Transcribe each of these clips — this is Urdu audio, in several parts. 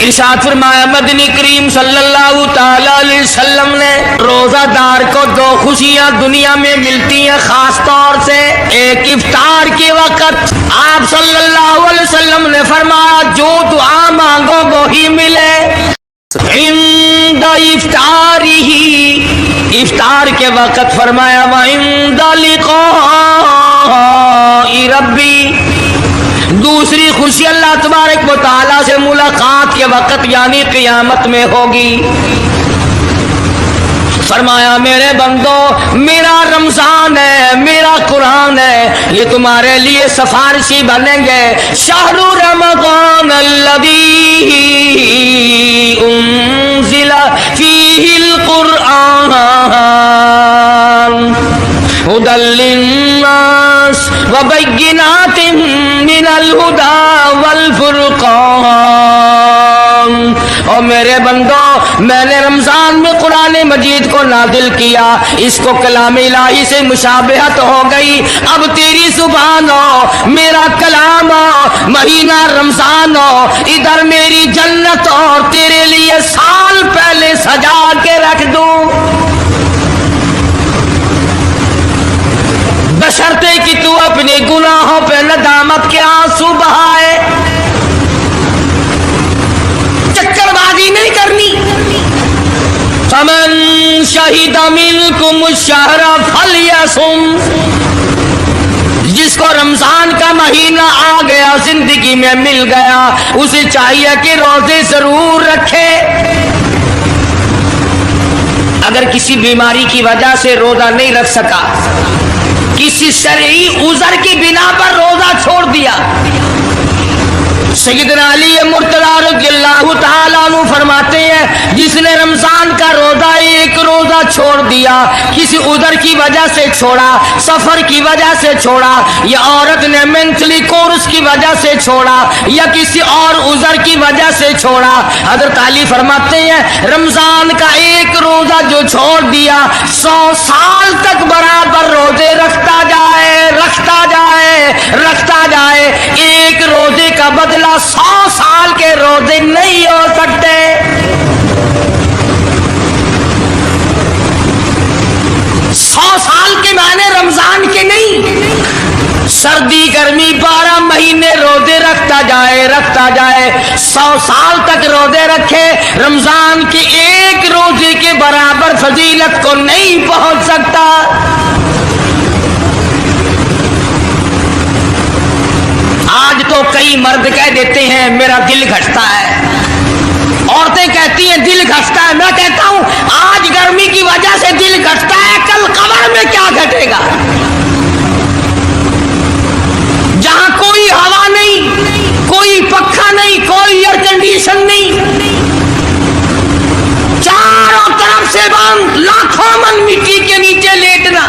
ارشاد فرمایا مدنی کریم صلی اللہ تعالی علیہ وسلم نے روزہ دار کو دو خوشیاں دنیا میں ملتی ہیں خاص طور سے. ایک افطار کے وقت آپ صلی اللہ علیہ وسلم نے فرمایا جو دعا مانگو وہی ملے. عند افطارہ افطار کے وقت فرمایا وعند لقاء ربی. دوسری خوشی اللہ تبارک و تعالیٰ سے ملاقات کے وقت یعنی قیامت میں ہوگی. فرمایا میرے بندو میرا رمضان ہے میرا قرآن ہے یہ تمہارے لیے سفارشی بنیں گے. شہر رمضان الذی انزل فیہ القرآن ہدی للناس وبینات من الہدی والفرقان. اور میرے بندو میں نے رمضان میں قرآن مجید کو نازل کیا اس کو کلام الہی سے مشابہت ہو گئی. اب تیری زبان ہو میرا کلام ہو مہینہ رمضان ہو ادھر میری جنت اور تیرے لیے سال پہلے سجا کے رکھ دوں بشرطے کہ تو اپنے گناہوں پہ ندامت کے آنسو بہائے. چکر بازی نہیں کرنی. فمن شہد منکم الشہر فلیصم. جس کو رمضان کا مہینہ آ گیا زندگی میں مل گیا اسے چاہیے کہ روزے ضرور رکھے. اگر کسی بیماری کی وجہ سے روزہ نہیں رکھ سکا کسی شرعی عذر کی بنا پر روزہ چھوڑ دیا سیدنا علی مرتضیٰ رضی اللہ تعالیٰ عنہ فرماتے ہیں جس نے رمضان کا روزہ ایک روزہ چھوڑ دیا کسی عذر کی وجہ سے چھوڑا سفر کی وجہ سے چھوڑا یا عورت نے مینٹلی کورس کی وجہ سے چھوڑا یا کسی اور عذر کی وجہ سے چھوڑا حضرت علی فرماتے ہیں رمضان کا ایک روزہ جو چھوڑ دیا 100 سال تک برابر روزے رکھتا جائے رکھتا جائے رکھتا جائے. ایک روزے کا بدلہ 100 سال کے روزے نہیں ہو سکتے. سال کے معنی رمضان کے نہیں. سردی گرمی 12 مہینے روزے رکھتا جائے 100 سال تک روزے رکھے رمضان کے ایک روزے کے برابر فضیلت کو نہیں پہنچ سکتا. آج تو کئی مرد کہہ دیتے ہیں میرا دل گھٹتا ہے عورتیں کہتی ہیں دل گھٹتا ہے. میں کہتا ہوں آج گرمی کی وجہ سے دل گھٹتا ہے کل قبر میں کیا گھٹے گا جہاں کوئی ہوا نہیں کوئی پنکھا نہیں کوئی ایئر کنڈیشن نہیں چاروں طرف سے بند لاکھوں من مٹی کے نیچے لیٹنا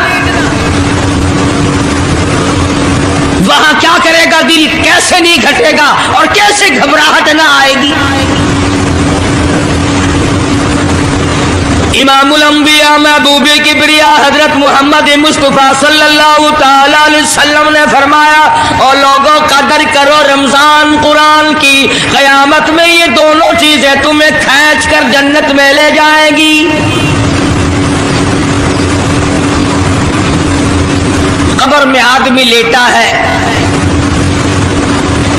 وہاں کیا کرے گا دل کیسے نہیں گھٹے گا اور کیسے گھبراہٹ نہ آئے گی. امام الانبیاء محبوب کبریا حضرت محمد مصطفیٰ صلی اللہ تعالی علیہ وسلم نے فرمایا اور لوگوں قدر کرو رمضان قرآن کی قیامت میں یہ دونوں چیزیں تمہیں کھینچ کر جنت میں لے جائے گی. قبر میں آدمی لیٹا ہے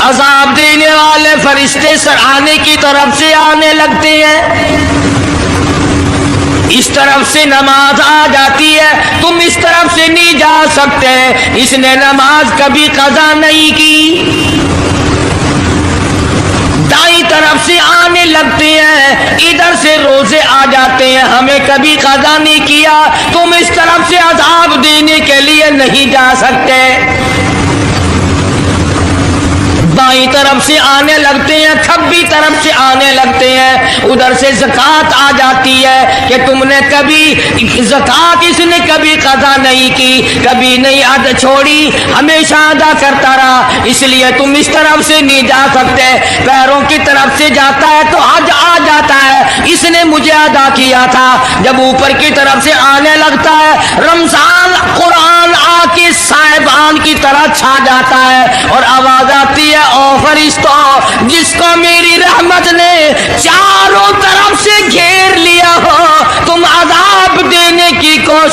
عذاب دینے والے فرشتے سرانے کی طرف سے آنے لگتے ہیں اس طرف سے نماز آ جاتی ہے تم اس طرف سے نہیں جا سکتے اس نے نماز کبھی قضا نہیں کی. دائیں طرف سے آنے لگتے ہیں ادھر سے روزے آ جاتے ہیں ہمیں کبھی قضا نہیں کیا تم اس طرف سے عذاب دینے کے لیے نہیں جا سکتے. بائیں طرف سے آنے لگتے ہیں کھبی طرف سے آنے لگتے ہیں ادھر سے زکوٰۃ آ جاتی ہے کہ تم نے کبھی زکوٰۃ اس نے کبھی قضا نہیں کی کبھی نہیں ادا چھوڑی ہمیشہ ادا کرتا رہا اس لیے تم اس طرف سے نہیں جا سکتے. پیروں کی طرف سے جاتا ہے تو حج آ جاتا ہے اس نے مجھے ادا کیا تھا. جب اوپر کی طرف سے آنے لگتا ہے رمضان قرآن آ کے صاحبان کی طرح چھا جاتا ہے اور آواز آتی ہے او فرشتوں جس کو میری رحمت نے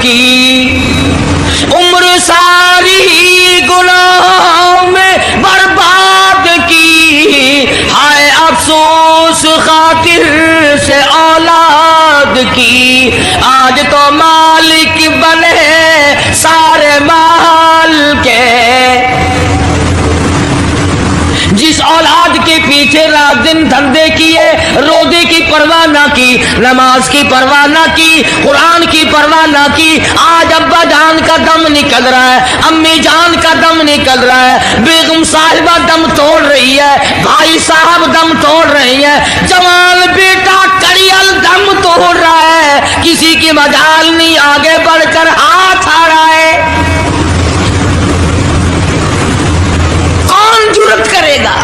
کی عمر ساری گناہوں میں برباد کی ہائے افسوس خاطر سے اولاد کی آج تو مالک بنے سارے مال کے جس اولاد کے پیچھے رات دن دھندے کیے روزے کی پرواہ نہ کی نماز کی پرواہ نہ کی قرآن کی پرواہ نہ کی آج ابا جان کا دم نکل رہا ہے امی جان کا دم نکل رہا ہے بیگم صاحبہ دم توڑ رہی ہے بھائی صاحب دم توڑ رہی ہے جوان بیٹا کڑیل دم توڑ رہا ہے کسی کی مجال نہیں آگے بڑھ کر ہاتھ آ رہا ہے کون جرت کرے گا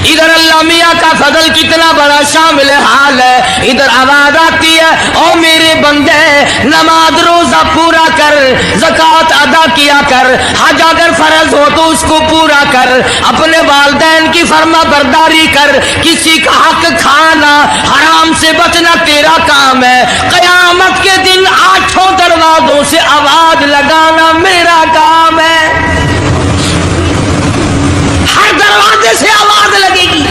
ادھر اللہ میاں کا فضل کتنا بڑا شامل حال ہے ادھر آواز آتی ہے او میرے بندے نماز روزہ پورا کر زکوٰۃ ادا کیا کر حج اگر فرض ہو تو اس کو پورا کر اپنے والدین کی فرما برداری کر کسی کا حق کھانا حرام سے بچنا تیرا کام ہے قیامت کے دن 8 دروازوں سے آواز لگانا میرا کام ہے ہر دروازے سے آواز لگے گی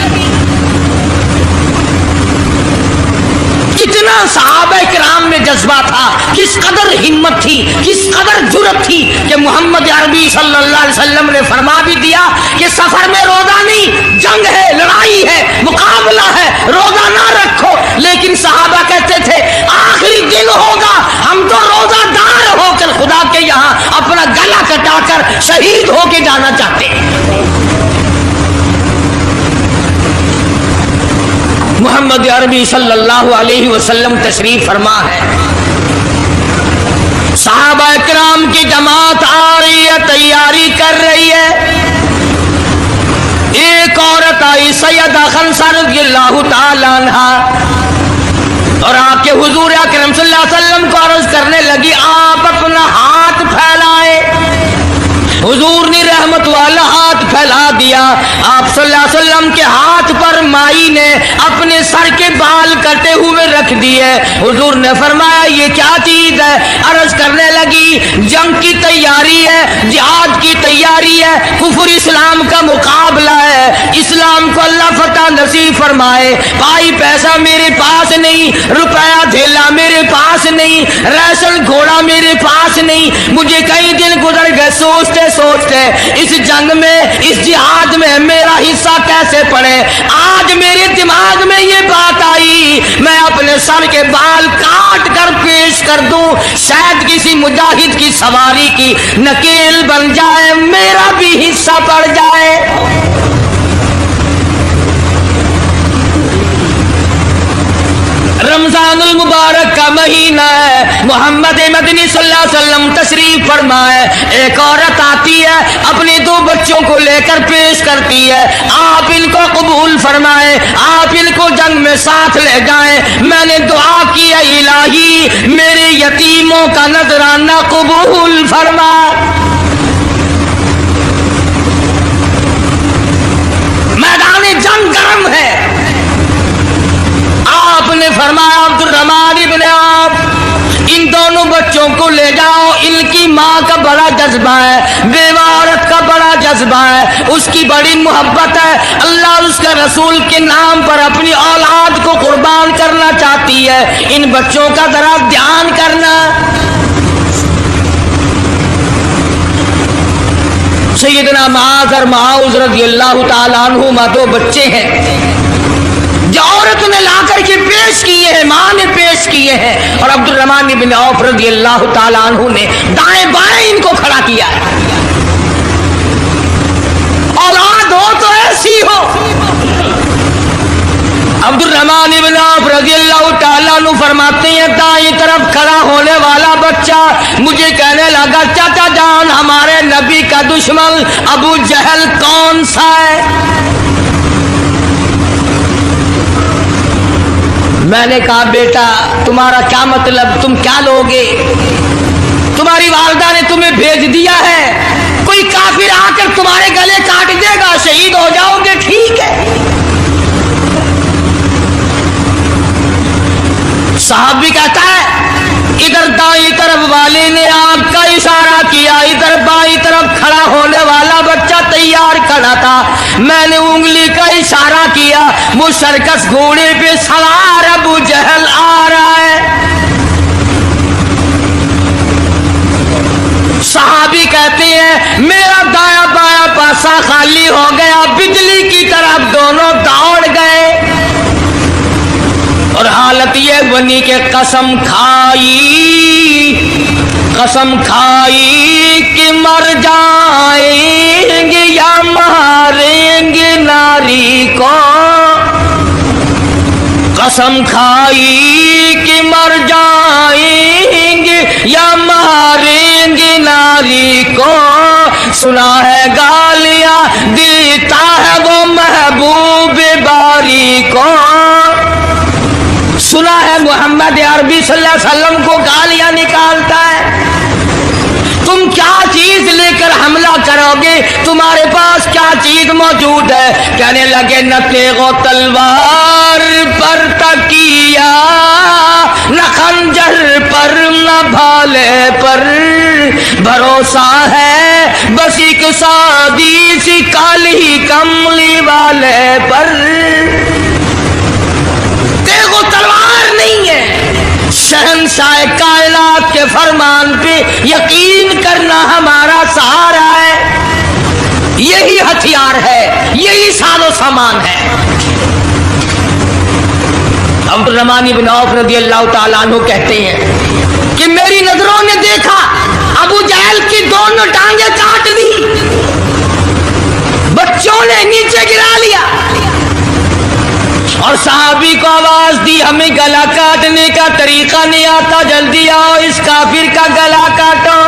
کتنا صحابہ کرام میں جذبہ تھا کس قدر ہمت تھی کس قدر جرأت تھی کہ محمد عربی صلی اللہ علیہ وسلم نے فرما بھی دیا کہ سفر میں روزہ نہیں جنگ ہے لڑائی ہے مقابلہ ہے روزہ نہ رکھو لیکن صحابہ کہتے تھے آخری دن ہوگا ہم تو روزہ دار ہو کر خدا کے یہاں اپنا گلا کٹا کر شہید ہو کے جانا چاہتے ہیں محمد عربی صلی اللہ علیہ وسلم تشریف فرما ہے صحابہ کرام کی جماعت آ رہی ہے تیاری کر رہی ہے ایک عورت آئی سیدہ خنسہ رضی اللہ تعالی عنہا اور آ کے حضور اکرم صلی اللہ علیہ وسلم کو عرض کرنے لگی آپ اپنا ہاتھ پھیلائے حضور نے رحمت والا ہاتھ پھیلا دیا آپ صلی اللہ علیہ وسلم کے ہاتھ پر مائی نے اپنے سر کے بال کٹے ہوئے رکھ دیے حضور نے فرمایا یہ کیا چیز ہے عرض کرنے لگی جنگ کی تیاری ہے جہاد کی تیاری ہے کفر اسلام کا مقابلہ ہے اسلام کو اللہ فتح نصیب فرمائے بھائی پیسہ میرے پاس نہیں روپیہ دھیلا میرے پاس نہیں ریشن گھوڑا میرے پاس نہیں مجھے کئی دن گزر گئے سوچتے اس جنگ میں اس جہاد میں میرا حصہ کیسے پڑے آج میرے دماغ میں یہ بات آئی میں اپنے سر کے بال کاٹ کر پیش کر دوں شاید کسی مجاہد کی سواری کی نکیل بن جائے میرا بھی حصہ پڑ جائے رمضان المبارک کا مہینہ ہے محمد مدنی صلی اللہ علیہ وسلم تشریف فرمائے ایک عورت آتی ہے اپنے 2 بچوں کو لے کر پیش کرتی ہے آپ ان کو قبول فرمائے آپ ان کو جنگ میں ساتھ لے جائیں میں نے دعا کی ہے الہی میرے یتیموں کا نذرانہ قبول فرما میدان جنگ گرم ہے آپ نے فرمایا عبد الرحمن ابن عوف ان دونوں بچوں کو لے جاؤ ان کی ماں کا بڑا جذبہ ہے بیوہ عورت کا بڑا جذبہ ہے اس کی بڑی محبت ہے اللہ اس کے رسول کے نام پر اپنی اولاد کو قربان کرنا چاہتی ہے ان بچوں کا ذرا دھیان کرنا سیدنا معاذ اور معاذ رضی اللہ تعالیٰ عنہما 2 بچے ہیں جو عورت نے لا کر کے پیش کیے ہیں ماں نے پیش کیے ہیں اور عبد الرحمن بن عوف رضی اللہ تعالیٰ عنہ نے دائیں بائیں ان کو کھڑا کیا ہے اولاد ہو تو ایسی ہو عبد الرحمن بن عوف رضی اللہ تعالیٰ عنہ فرماتے ہیں دائیں طرف کھڑا ہونے والا بچہ مجھے کہنے لگا چاچا جان ہمارے نبی کا دشمن ابو جہل کون سا ہے میں نے کہا بیٹا تمہارا کیا مطلب تم کیا لوگے تمہاری والدہ نے تمہیں بھیج دیا ہے کوئی کافر آ کر تمہارے گلے کاٹ دے گا شہید ہو جاؤ گے ٹھیک ہے صحابی کہتا ہے ادھر دائیں طرف والے نے آنکھ کا اشارہ کیا, ادھر بائیں طرف کھڑا ہونے والا بچہ تیار کھڑا تھا, میں نے انگلی کا اشارہ کیا, وہ سرکس گھوڑے پہ سوار ابو جہل آ رہا ہے. صحابی کہتے ہیں میرا دایاں بایاں پاسا خالی ہو گیا, بجلی کی طرف دونوں دوڑ گئے, اور حالت یہ بنی کہ قسم کھائی کہ مر جائیں گے یا ماریں گے ناری کو, قسم کھائی کہ مر جائیں گے یا ماریں گے ناری کو, سنا ہے گالیاں دیتا ہے وہ محبوب باری کو, سنا ہے محمد عربی صلی اللہ علیہ وسلم کو گالیاں نکالتا ہے. تم کیا چیز لے کر حملہ کرو گے, تمہارے پاس کیا چیز موجود ہے؟ کہنے لگے نہ تیغ و تلوار پر تکیہ, نہ خنجر پر, نہ بھالے پر بھروسہ ہے, بس ایک سادی سی کالی کملی والے پر. تیغ و تلوار نہیں ہے, شہنشاہ کائنات کے فرمان پہ یقین کرنا ہمارا سہارا ہے, یہی ہتھیار ہے, یہی ساز و سامان ہے. عبد الرحمن بن عوف رضی اللہ تعالیٰ عنہ کہتے ہیں کہ میری نظروں نے دیکھا ابو جہل کی دونوں ٹانگیں کاٹ دی, بچوں نے نیچے گرا لیا, اور صحابی کو آواز دی ہمیں گلا کاٹنے کا طریقہ نہیں آتا, جلدی آؤ اس کافر کا گلا کاٹو.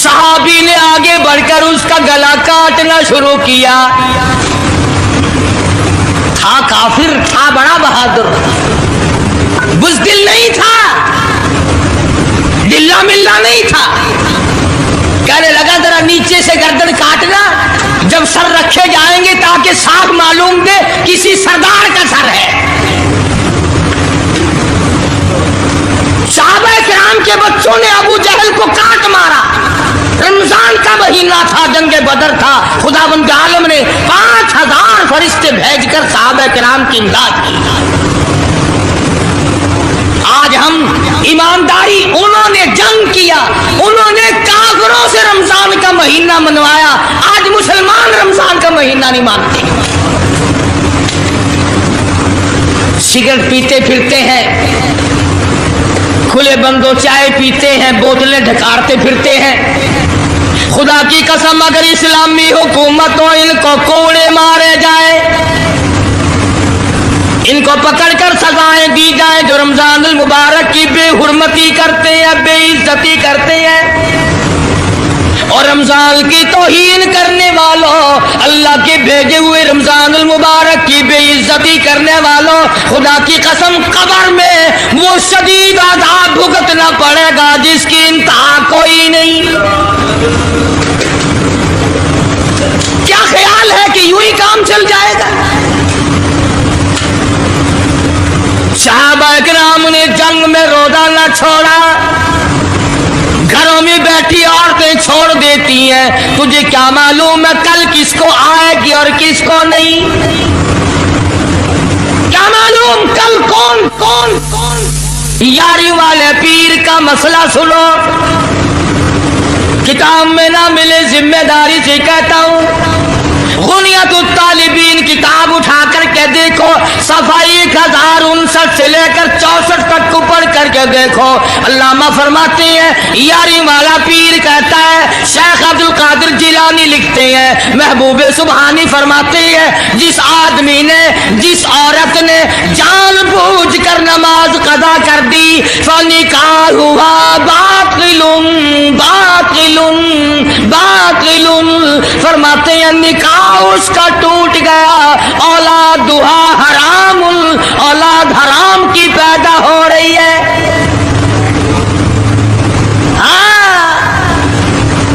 صحابی نے آگے بڑھ کر اس کا گلا کاٹنا شروع کیا. تھا کافر, تھا بڑا بہادر, بزدل نہیں تھا, ڈلا ملا نہیں تھا. کہنے لگا ذرا نیچے سے گردن کاٹنا, جب سر رکھے جائیں گے تاکہ صاف معلوم دے کسی سردار کا سر ہے. صحابہ کرام کے بچوں نے ابو جہل کو کاٹ مارا. رمضان کا مہینہ تھا, جنگ بدر تھا, خداوند عالم نے 5000 فرشتے بھیج کر صحابہ کرام کی امداد کی. آج ہم ایمانداری, انہوں نے جنگ کیا, انہوں نے کافروں سے رمضان کا مہینہ منوایا, آج مسلمان رمضان کا مہینہ نہیں مانتے. سگریٹ پیتے پھرتے ہیں, کھلے بندوں چائے پیتے ہیں, بوتلیں ڈھکارتے پھرتے ہیں. خدا کی قسم اگر اسلامی حکومت ہو ان کو کوڑے مارے جائے, ان کو پکڑ کر سزائیں دی جائیں جو رمضان المبارک کی بے حرمتی کرتے ہیں, بے عزتی کرتے ہیں. اور رمضان کی توہین کرنے والوں, اللہ کے بھیجے ہوئے رمضان المبارک کی بے عزتی کرنے والوں, خدا کی قسم قبر میں وہ شدید عذاب بھگتنا پڑے گا جس کی انتہا کوئی نہیں. کیا خیال ہے کہ یوں ہی کام چل جائے گا؟ صحابہ کرام نے جنگ میں روزہ نہ چھوڑا, گھروں میں بیٹھی عورتیں چھوڑ دیتی ہیں. تجھے کیا معلوم ہے کل کس کو آئے گی اور کس کو نہیں؟ کیا معلوم کل کون کون کون. یاری والے پیر کا مسئلہ سنو, کتاب میں نہ ملے ذمہ داری سے کہتا ہوں. غنیت الطالبین کتاب اٹھا کر کے دیکھو, صفحہ 1059 سے لے کر 64 تک کو پڑھ کر کے دیکھو. علامہ فرماتے ہیں یاری والا پیر کہتا ہے, شیخ عبد القادر جیلانی لکھتے ہیں, محبوب سبحانی فرماتے ہیں جس آدمی نے, جس عورت نے جان بوجھ کر نماز قضا کر دی, فنکاح ہوا باطل باطل باطل. فرماتے ہیں نکاح اس کا ٹوٹ گیا, اولاد دعا حرام, اولاد حرام کی پیدا ہو رہی ہے. ہاں,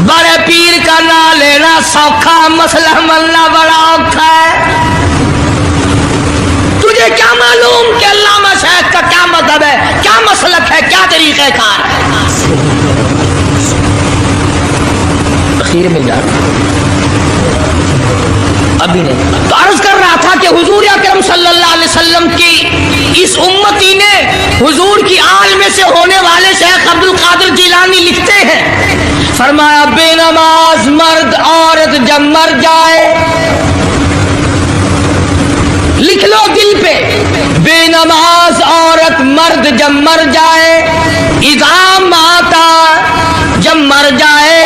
بڑے پیر کا نام لینا سوکھا, مسئلہ ملنا بڑا اوکھا ہے. تجھے کیا معلوم کہ علامہ شیخ کا کیا مطلب ہے, کیا طریقہ کار ہے. اخیر میں جا ابھی نہیں تو عرض کر رہا تھا کہ حضور اکرم صلی اللہ علیہ وسلم کی اس امتی نے حضور کی آل میں سے ہونے والے شیخ عبد القادر جیلانی لکھتے ہیں، فرمایا بے نماز مرد عورت جب مر جائے، لکھ لو دل پہ، بے نماز عورت مرد جب مر جائے، اذا ماتا جب مر جائے،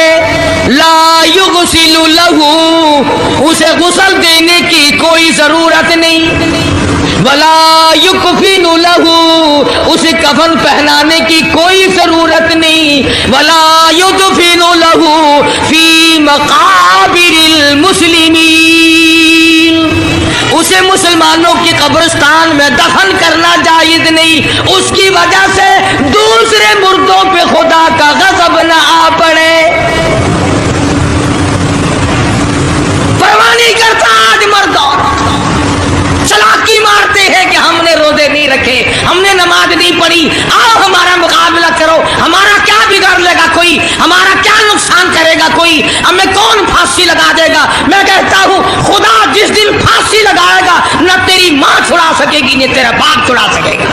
لا یغسل لہو اسے غسل دینے کی کوئی ضرورت نہیں، ولا یکفن لہو اسے کفن پہنانے کی کوئی ضرورت نہیں، ولا یدفن لہو فی مقابر المسلمین اسے مسلمانوں کی قبرستان میں دفن کرنا جائز نہیں، اس کی وجہ سے دوسرے مردوں پہ خدا کا غضب نہ آ پڑے. پرواہ نہیں کرتا آج مردوں، چلاکی مارتے ہیں کہ ہم نے روزے نہیں رکھے، ہم نے نماز نہیں پڑھی، آؤ ہمارا مقابلہ کرو، ہمارا کیا بگاڑ لے گا کوئی، ہمارا کیا نقصان کرے گا کوئی، ہمیں کون پھانسی لگا دے گا. میں کہتا ہوں خدا جس دن پھانسی لگائے گا نہ تیری ماں چھڑا سکے گی نہ تیرا باپ چھڑا سکے گا،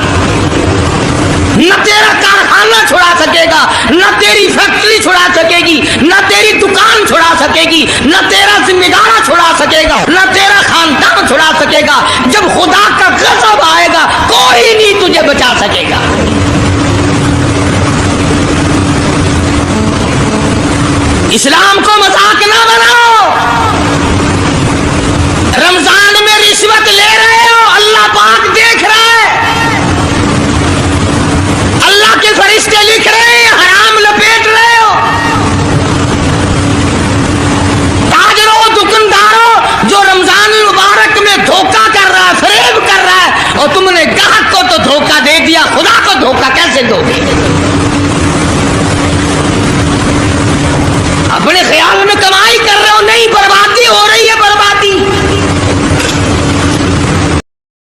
نہ تیرا کارخانہ چھڑا سکے گا، نہ تیری فیکٹری چھڑا سکے گی، نہ تیری دکان چھڑا سکے گی، نہ تیرا ذمہ دارہ چھڑا سکے گا، نہ تیرا خاندان چھڑا سکے گا. جب خدا کا غضب آئے گا کوئی نہیں تجھے بچا سکے گا. اسلام کو